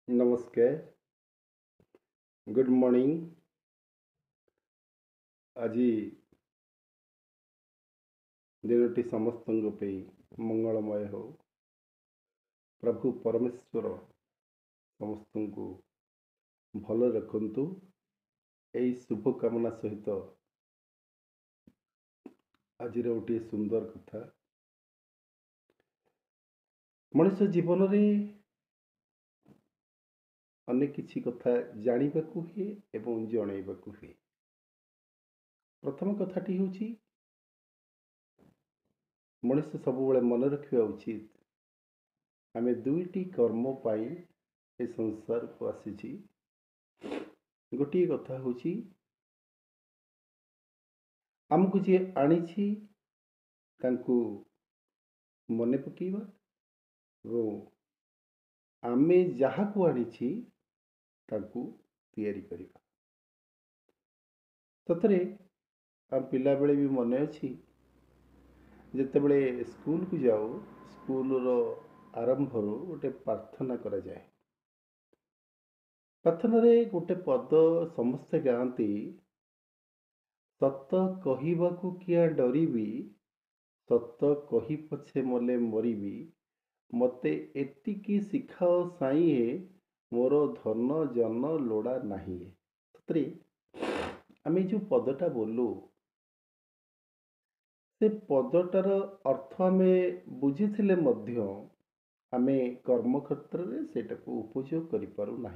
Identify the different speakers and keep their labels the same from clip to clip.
Speaker 1: नमस्कार, good morning. आज दिनटी समस्त मंगलमय हो। प्रभु परमेश्वर समस्त को भल रखु। यही शुभकामना सहित आज गोटे सुंदर कथा। मनुष्य जीवन में अनेक किसी कथा जानवा हुए एवं जनइबा हुए। प्रथम कथाटी हूँ मनुष्य सबुबले मन रखा उचित आमे दुईटी कर्म पाई ए संसार को आसी। गोटे कथा हूँ आमको जी आनी मने पकेवा और आमे जहाँ को आनी तैयारी करवा। सतरे आम पिला बेले भी मन अच्छी जिते बड़े स्कूल को जाओ स्कूल रो आरंभ गोटे प्रार्थना करा जाए। प्रार्थना रे गोटे पद समस्ते गाती सत कहवाकू किया डरबी सत कही पछे मले मरबी मते एतिकी शिखाओ साई है मोर धन जन लोड़ा नहीं। सतरे आम जो पदटा बोलू से पदटार अर्थ आम बुझी आम कर्म क्षेत्र में सेटा को उपयोग करूना।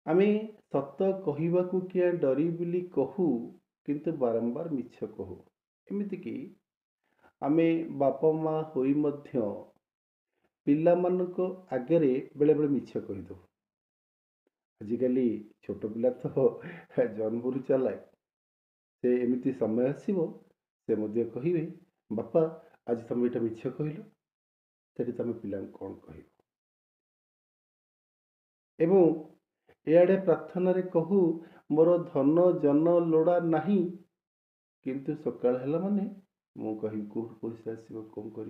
Speaker 1: आम सत कहवाकू किया डरी बोली कहू किंतु बारंबार मिछ कहू। एमतीक आम बापा माँ होई मध्य पिला मानक आगे बेले बेले मिछ कहीदे। आजिकल छोट पिला तो जन्मरू चला से एमती समय आसो से मध्य कहे बापा आज तुम ये मिछ कहल से तुम पिला कौन कह। एआड़े प्रार्थना रे कहू मोर धन जन लोड़ा नहीं किंतु सकाळ है माने मु कहि कोठ पैसा आसो कौन कर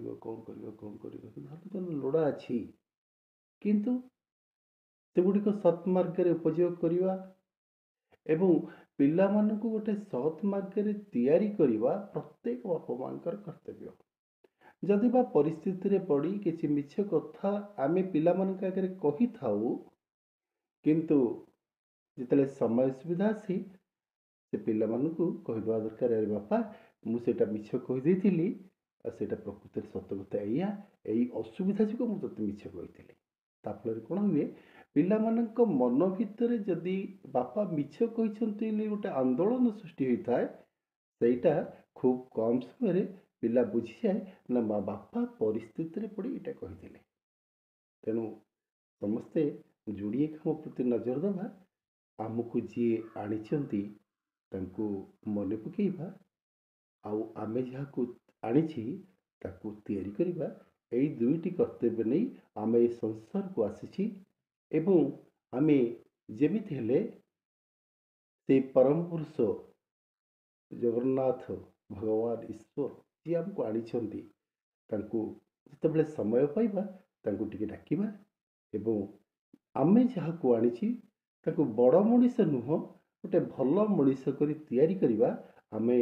Speaker 1: धन जन लोड़ा अच्छी किंतु सेगुड़िक सत् मार्ग उपयोग करवा एवं पिला मानक गोटे सत् मार्ग तैयारी करवा प्रत्येक बापा माँ कर्तव्य। जदि बा परिस्थिति रे पड़ी किसी मिछ कथा आमे पिला मानक आगे कही थाउ किंतु जितने समय सुविधा आसी से पिला मानकू कहवा दरकार अरे बापा मुझे मिछ कहीदे सेटा प्रकृति सत कथा यही असुविधा जो मुझे ते मिछ कही ताफल कौन हुए पिला मानक मन भितर जदि बापा मिछ कहते गोटे आंदोलन सृष्टि होता है सेटा खूब कम समय पिला बुझी जाए ना माँ बापा परिस्थिति पड़ी यहाँ कही। तेणु समस्ते जोड़िए काम प्रति नजर दबा आमको जी आनी मन पकईवा आमे जहाँ आनी तैयारी करवा। यही दुईटी कर्तव्य नहीं आम ये संसार को आसी एवं आमे जेमिति हेले से परम पुरुष जगन्नाथ भगवान ईश्वर जी आमको आनी जिते समय पाइबा टे डाकिबा एवं आमे जहाँ को आनी बड़ मनीष नुह गोटे भल मनीष कर तैयारी करवा। आमे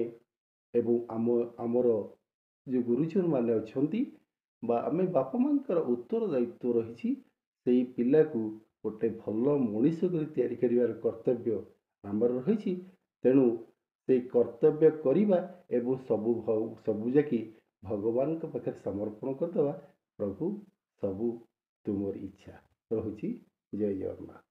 Speaker 1: एवं आमर जो गुरुजन माने अच्छी आमे बापा माँ उत्तर दायित्व रही से पिला को गोटे भल मनीष कर तैयारी कर कर्तव्य आमर रही। तेणु से कर्तव्य करवा एवं सबू जाकि भगवान पाखे समर्पण करदे। प्रभु सबू तुमर इच्छा रहुची। जय जगन्नाथ।